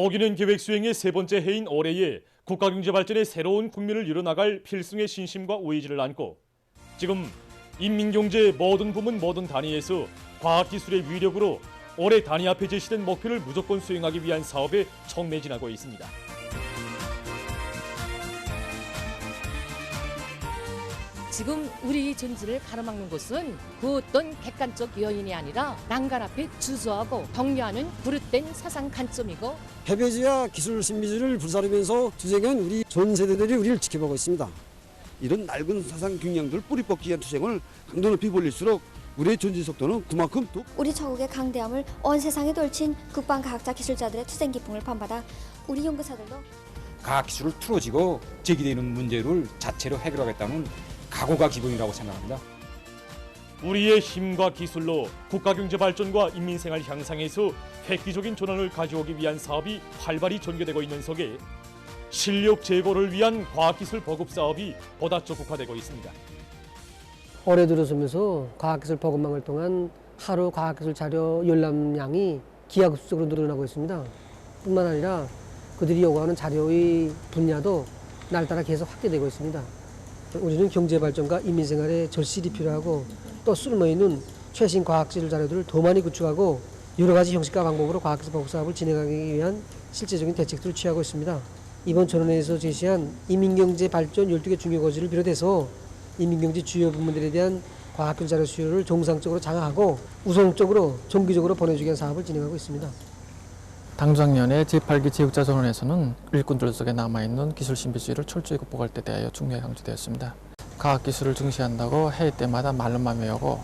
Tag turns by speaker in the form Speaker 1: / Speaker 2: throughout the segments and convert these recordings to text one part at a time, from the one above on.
Speaker 1: 어기는 계획 수행의 세 번째 해인 올해에 국가경제발전의 새로운 국면을 이뤄나갈 필승의 신심과 의지를 안고 지금 인민경제의 모든 부문 모든 단위에서 과학기술의 위력으로 올해 단위 앞에 제시된 목표를 무조건 수행하기 위한 사업에 촉매진하고 있습니다.
Speaker 2: 지금 우리 전지를 가로막는 것은 그 어떤 객관적 요인이 아니라 난간 앞에 주저하고 격려하는 그릇된 사상 관점이고
Speaker 3: 패배주의와 기술 신비주의를 불사르면서 투쟁한 우리 전 세대들이 우리를 지켜보고 있습니다.
Speaker 4: 이런 낡은 사상 경향들 뿌리 뽑기 위한 투쟁을 강도 높이 벌릴수록 우리의 전진 속도는 그만큼 더
Speaker 5: 우리 조국의 강대함을 온 세상에 돌친 국방과학자 기술자들의 투쟁 기풍을 본받아 우리 연구사들도
Speaker 6: 과학기술을 틀어지고 제기되는 문제를 자체로 해결하겠다는 각오가 기본이라고 생각합니다.
Speaker 1: 우리의 힘과 기술로 국가경제발전과 인민생활 향상에서 획기적인 전환을 가져오기 위한 사업이 활발히 전개되고 있는 속에 실력 제고를 위한 과학기술 보급 사업이 보다 적극화되고 있습니다.
Speaker 7: 올해 들어서면서 과학기술 보급망을 통한 하루 과학기술 자료 열람량이 기하급수적으로 늘어나고 있습니다. 뿐만 아니라 그들이 요구하는 자료의 분야도 날따라 계속 확대되고 있습니다. 우리는 경제발전과 인민생활에 절실히 필요하고 또 쓸모있는 최신 과학기술 자료들을 더 많이 구축하고 여러 가지 형식과 방법으로 과학기술 보급 사업을 진행하기 위한 실제적인 대책들을 취하고 있습니다. 이번 전원회에서 제시한 인민경제 발전 12개 중요 과제를 비롯해서 인민경제 주요 부문들에 대한 과학기술 자료 수요를 정상적으로 장악하고 우선적으로 정기적으로 보내주기 위한 사업을 진행하고 있습니다.
Speaker 8: 당작년에 제8기 제육자 전원에서는 일꾼들 속에 남아있는 기술 신비주의를 철저히 극복할 때 대하여 중요하게 강조되었습니다. 과학기술을 중시한다고 해외 때마다 말로만 외우고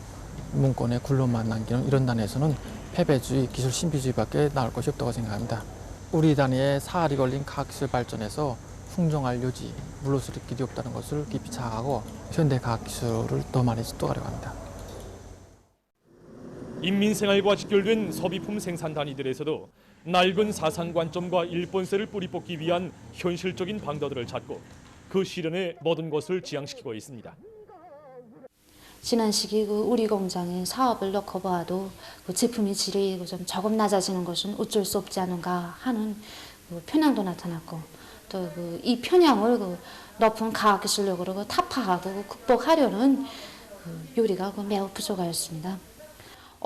Speaker 8: 문건에 굴로만 남기는 이런 단에서는 패배주의, 기술 신비주의밖에 나올 것이 없다고 생각합니다. 우리 단위의 사활이 걸린 과학기술 발전에서 풍정할 요지, 물러설 길이 없다는 것을 깊이 자각하고 현대 과학기술을 더 많이 습득하려고 합니다.
Speaker 1: 인민생활과 직결된 소비품 생산 단위들에서도 낡은 사상 관점과 일본세를 뿌리 뽑기 위한 현실적인 방도들을 찾고 그 실현에 모든 것을 지향시키고 있습니다.
Speaker 9: 지난 시기 우리 공장의 사업을 놓고 봐도 제품의 질이 좀 조금 낮아지는 것은 어쩔 수 없지 않은가 하는 편향도 나타났고 또 이 편향을 높은 과학기술력으로 타파하고 극복하려는 요리가 매우 부족하였습니다.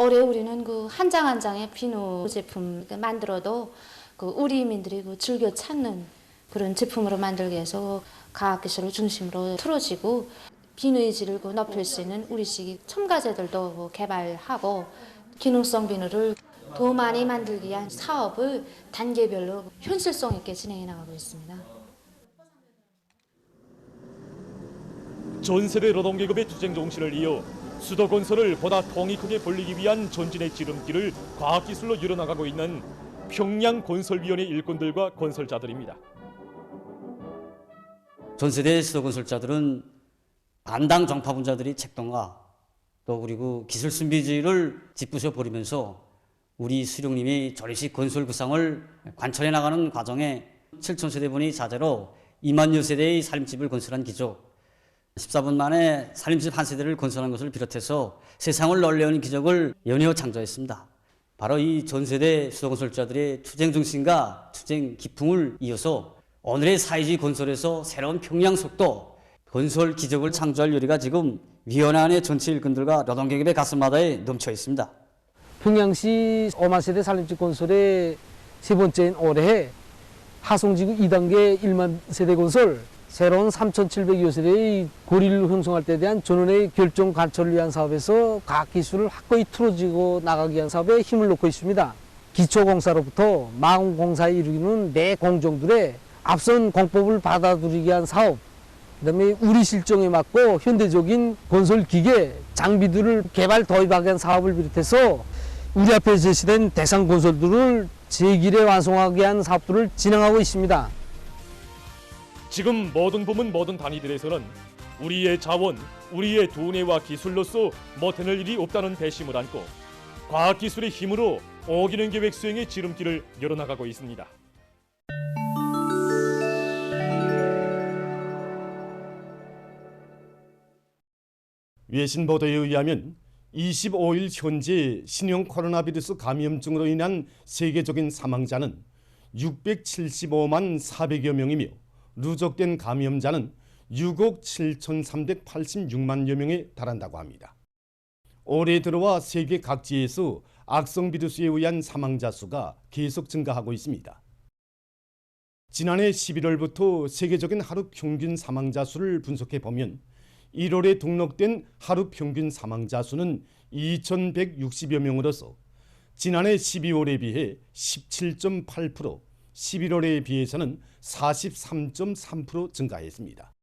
Speaker 9: 올해 우리는 한 장 한 장의 비누 제품 만들어도 우리민들이 즐겨 찾는 그런 제품으로 만들기 위해서 과학기술을 중심으로 틀어지고 비누의 질을 높일 수 있는 우리식 첨가제들도 개발하고 기능성 비누를 더 많이 만들기 위한 사업을 단계별로 현실성 있게 진행해 나가고 있습니다.
Speaker 1: 전 세대 노동계급의 투쟁 정신을 이어 수도건설을 보다 통이 크게 벌리기 위한 전진의 지름길을 과학기술로 이뤄나가고 있는 평양건설위원회 일꾼들과 건설자들입니다.
Speaker 3: 전 세대 수도건설자들은 안당 정파분자들이 책동과 또 그리고 기술 신비주의를 짓부셔 버리면서 우리 수령님이 조립식 건설 구상을 관철해 나가는 과정에 7,000세대분이 자재로 20,000여 세대의 살림집을 건설한 기적, 14분 만에 살림집 한 세대를 건설한 것을 비롯해서 세상을 놀래우는 기적을 연이어 창조했습니다. 바로 이 전세대 수도건설자들의 투쟁 정신과 투쟁 기풍을 이어서 오늘의 사회주의 건설에서 새로운 평양 속도, 건설 기적을 창조할 요리가 지금 위원회 안의 전체 일꾼들과 노동계급의 가슴마다에 넘쳐 있습니다.
Speaker 7: 평양시 5만 세대 살림집 건설의 세 번째인 올해 하송지구 2단계 1만 세대 건설, 새로운 3,700여 세대의 고리를 형성할 때 대한 전원의 결정 관철을 위한 사업에서 과학기술을 확고히 틀어지고 나가기 위한 사업에 힘을 놓고 있습니다. 기초공사로부터 마공사에 이르기는 내 공정들의 앞선 공법을 받아들이기 위한 사업, 그다음에 우리 실정에 맞고 현대적인 건설 기계, 장비들을 개발 도입하기 위한 사업을 비롯해서 우리 앞에 제시된 대상 건설들을 제길에 완성하기 위한 사업들을 진행하고 있습니다.
Speaker 1: 지금 모든 부문 모든 단위들에서는 우리의 자원, 우리의 두뇌와 기술로서 못해낼 일이 없다는 배심을 안고 과학기술의 힘으로 어기는 계획 수행의 지름길을 열어나가고 있습니다.
Speaker 10: 외신 보도에 의하면 25일 현재 신형 코로나 바이러스 감염증으로 인한 세계적인 사망자는 675만 400여 명이며 누적된 감염자는 6억 7,386만여 명에 달한다고 합니다. 올해 들어와 세계 각지에서 악성 비루스에 의한 사망자 수가 계속 증가하고 있습니다. 지난해 11월부터 세계적인 하루 평균 사망자 수를 분석해 보면 1월에 등록된 하루 평균 사망자 수는 2,160여 명으로서 지난해 12월에 비해 17.8%, 11월에 비해서는 43.3% 증가했습니다.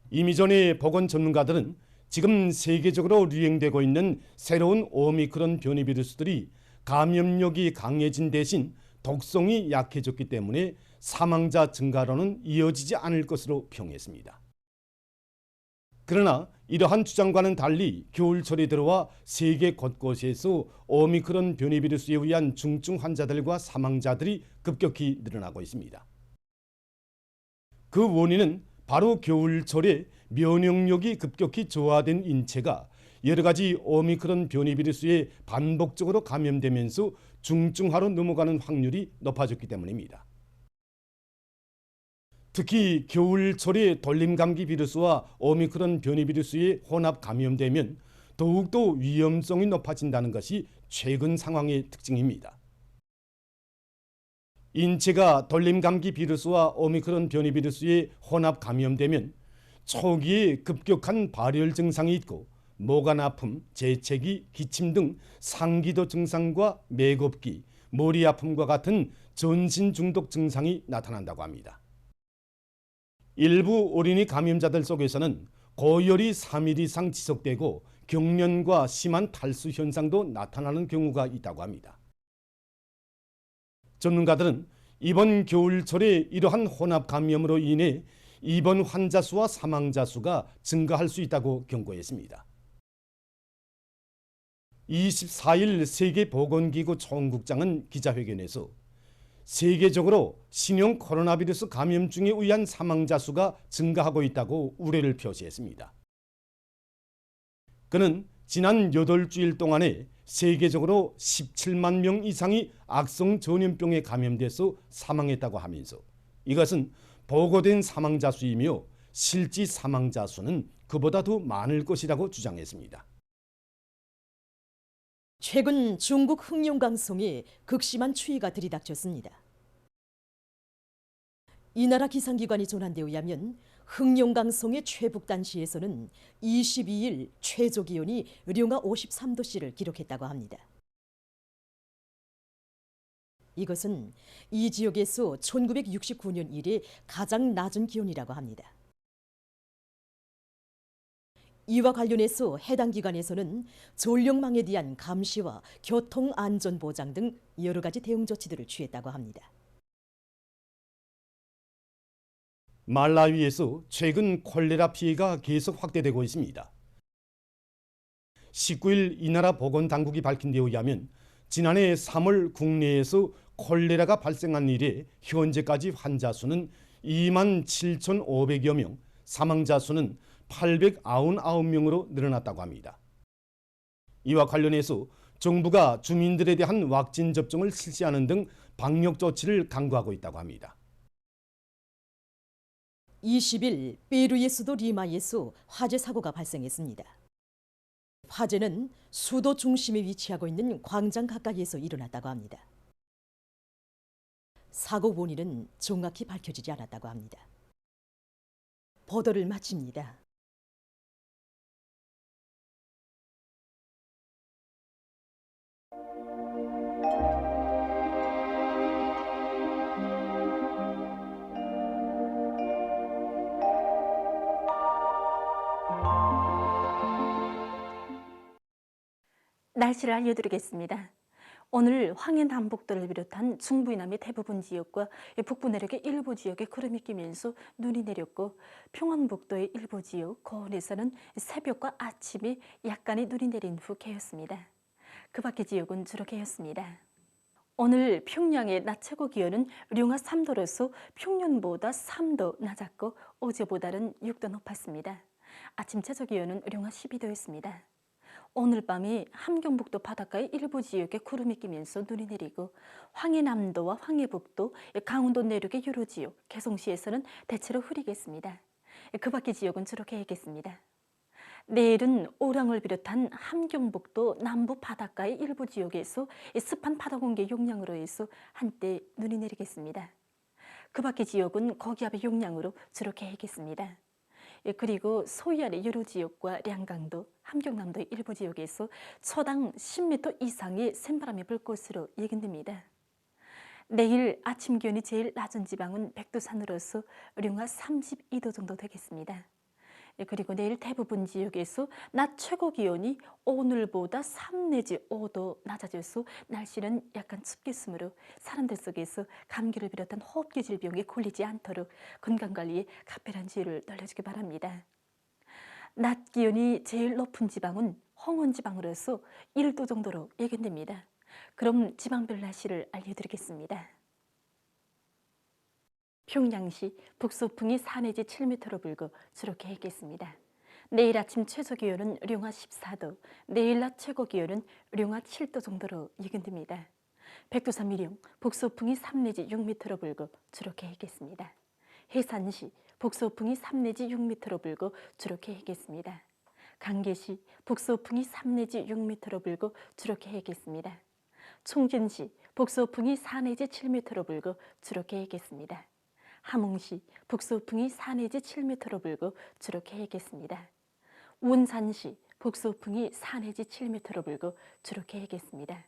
Speaker 10: 이미 전에 보건 전문가들은 지금 세계적으로 유행되고 있는 새로운 오미크론 변이 비루스들이 감염력이 강해진 대신 독성이 약해졌기 때문에 사망자 증가로는 이어지지 않을 것으로 평했습니다. 그러나 이러한 주장과는 달리 겨울철이 들어와 세계 곳곳에서 오미크론 변이 비루스에 의한 중증 환자들과 사망자들이 급격히 늘어나고 있습니다. 그 원인은 바로 겨울철에 면역력이 급격히 저하된 인체가 여러 가지 오미크론 변이 비루스에 반복적으로 감염되면서 중증화로 넘어가는 확률이 높아졌기 때문입니다. 특히 겨울철에 돌림감기 비루스와 오미크론 변이 비루스에 혼합 감염되면 더욱더 위험성이 높아진다는 것이 최근 상황의 특징입니다. 인체가 돌림감기 비루스와 오미크론 변이 비루스에 혼합 감염되면 초기에 급격한 발열 증상이 있고 모관 아픔, 재채기, 기침 등 상기도 증상과 맥없기, 머리 아픔과 같은 전신 중독 증상이 나타난다고 합니다. 일부 어린이 감염자들 속에서는 고열이 3일 이상 지속되고 경련과 심한 탈수 현상도 나타나는 경우가 있다고 합니다. 전문가들은 이번 겨울철에 이러한 혼합 감염으로 인해 입원 환자 수와 사망자 수가 증가할 수 있다고 경고했습니다. 24일 세계보건기구 총국장은 기자회견에서 세계적으로 신형 코로나 비루스 감염증에 의한 사망자 수가 증가하고 있다고 우려를 표시했습니다. 그는 지난 8주일 동안에 세계적으로 17만 명 이상이 악성 전염병에 감염돼서 사망했다고 하면서 이것은 보고된 사망자 수이며 실제 사망자 수는 그보다 더 많을 것이라고 주장했습니다.
Speaker 11: 최근 중국 흑룡강송에 극심한 추위가 들이닥쳤습니다. 이 나라 기상기관이 전한 데 의하면 흑룡강송의 최북단시에서는 22일 최저기온이 령하 53도씨를 기록했다고 합니다. 이것은 이 지역에서 1969년 이래 가장 낮은 기온이라고 합니다. 이와 관련해서 해당 기관에서는 전력망에 대한 감시와 교통안전보장 등 여러 가지 대응 조치들을 취했다고 합니다.
Speaker 10: 말라위에서 최근 콜레라 피해가 계속 확대되고 있습니다. 19일 이 나라 보건당국이 밝힌 데 의하면 지난해 3월 국내에서 콜레라가 발생한 이래 현재까지 환자 수는 2만 7,500여 명, 사망자 수는 899명으로 늘어났다고 합니다. 이와 관련해서 정부가 주민들에 대한 왁신 접종을 실시하는 등 방역 조치를 강구하고 있다고 합니다.
Speaker 11: 20일 페루의 수도 리마에서 화재 사고가 발생했습니다. 화재는 수도 중심에 위치하고 있는 광장 가까이에서 일어났다고 합니다. 사고 원인은 정확히 밝혀지지 않았다고 합니다. 보도를 마칩니다.
Speaker 12: 날씨를 알려드리겠습니다. 오늘 황해 남북도를 비롯한 중부 이남의 대부분 지역과 북부 내륙의 일부 지역에 구름이 끼면서 눈이 내렸고 평안북도의 일부 지역, 고원에서는 새벽과 아침에 약간의 눈이 내린 후 개었습니다. 그 밖의 지역은 주로 개었습니다. 오늘 평양의 낮 최고 기온은 령하 3도로서 평년보다 3도 낮았고 어제보다는 6도 높았습니다. 아침 최저 기온은 령하 12도였습니다. 오늘 밤에 함경북도 바닷가의 일부 지역에 구름이 끼면서 눈이 내리고 황해남도와 황해북도, 강원도 내륙의 유로 지역, 개성시에서는 대체로 흐리겠습니다. 그 밖의 지역은 주로 개겠습니다. 내일은 오랑을 비롯한 함경북도 남부 바닷가의 일부 지역에서 습한 바다 공기 용량으로 해서 한때 눈이 내리겠습니다. 그 밖의 지역은 거기압의 용량으로 주로 개겠습니다. 그리고 소위안의 유로 지역과 량강도, 함경남도의 일부 지역에서 초당 10m 이상의 샘바람이 불 것으로 예견됩니다. 내일 아침 기온이 제일 낮은 지방은 백두산으로서 령하 32도 정도 되겠습니다. 그리고 내일 대부분 지역에서 낮 최고 기온이 오늘보다 3 내지 5도 낮아져서 날씨는 약간 춥겠으므로 사람들 속에서 감기를 비롯한 호흡기 질병에 걸리지 않도록 건강관리에 각별한 주의를 늘려주기 바랍니다. 낮 기온이 제일 높은 지방은 홍원지방으로서 1도 정도로 예견됩니다. 그럼 지방별 날씨를 알려드리겠습니다. 평양시 북소풍이 4 내지 7m로 불고 주로 개겠습니다. 내일 아침 최저 기온은 령하 14도, 내일 낮 최고 기온은 령하 7도 정도로 예견됩니다. 백두산 미령 북소풍이 3 내지 6m로 불고 주로 개겠습니다. 해산시 북소풍이 3 내지 6m로 불고 주로 개겠습니다. 강계시 북소풍이 3 내지 6m로 불고 주로 개겠습니다. 총진시 북소풍이 4 내지 7m로 불고 주로 개겠습니다. 함흥시 북소풍이 4 내지 7m로 불고 주로 개겠습니다. 운산시 북소풍이 4 내지 7m로 불고 주로 개겠습니다.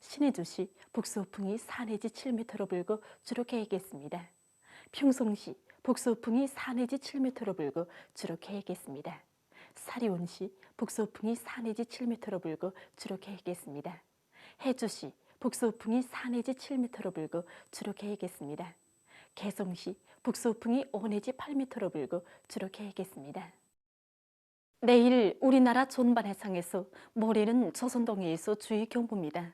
Speaker 12: 신해주시 북소풍이 4 내지 7m로 불고 주로 개겠습니다. 평성시 북소풍이 4 내지 7m로 불고 주로 개겠습니다. 사리온시 북소풍이 4 내지 7m로 불고 주로 개겠습니다. 해주시 북소풍이 4 내지 7m로 불고 주로 개겠습니다. 개성시 북소풍이 5 내지 8m로 불고 주로 개겠습니다. 내일 우리나라 존반 해상에서 모레는 조선동해에서 주의 경보입니다.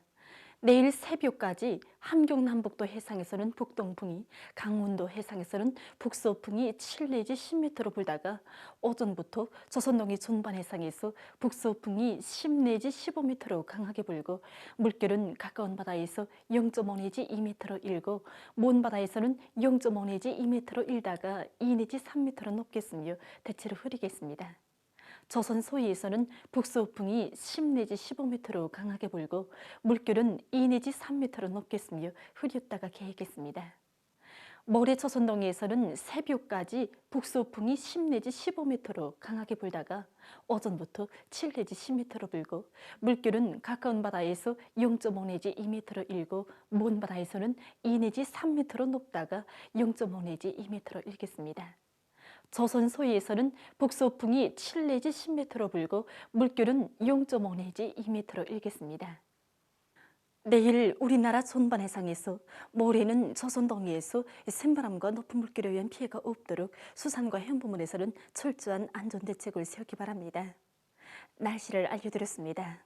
Speaker 12: 내일 새벽까지 함경남북도 해상에서는 북동풍이, 강원도 해상에서는 북서풍이 7 내지 10m로 불다가 오전부터 조선동해 존반 해상에서 북서풍이 10 내지 15m로 강하게 불고 물결은 가까운 바다에서 0.5 내지 2m로 일고 먼 바다에서는 0.5 내지 2m로 일다가 2 내지 3m로 높겠으며 대체로 흐리겠습니다. 조선 소위에서는 북서풍이 10 내지 15m로 강하게 불고 물결은 2 내지 3m로 높겠으며 흐렸다가 개겠습니다. 모레 조선동해에서는 새벽까지 북서풍이 10 내지 15m로 강하게 불다가 오전부터 7 내지 10m로 불고 물결은 가까운 바다에서 0.5 내지 2m로 일고 먼 바다에서는 2 내지 3m로 높다가 0.5 내지 2m로 일겠습니다. 조선 소위에서는 북서풍이 7 내지 10m로 불고 물결은 0.5 내지 2m로 일겠습니다. 내일 우리나라 존반 해상에서 모레는 조선 동해에서 샘바람과 높은 물결에 의한 피해가 없도록 수산과 해양 부문에서는 철저한 안전 대책을 세우기 바랍니다. 날씨를 알려드렸습니다.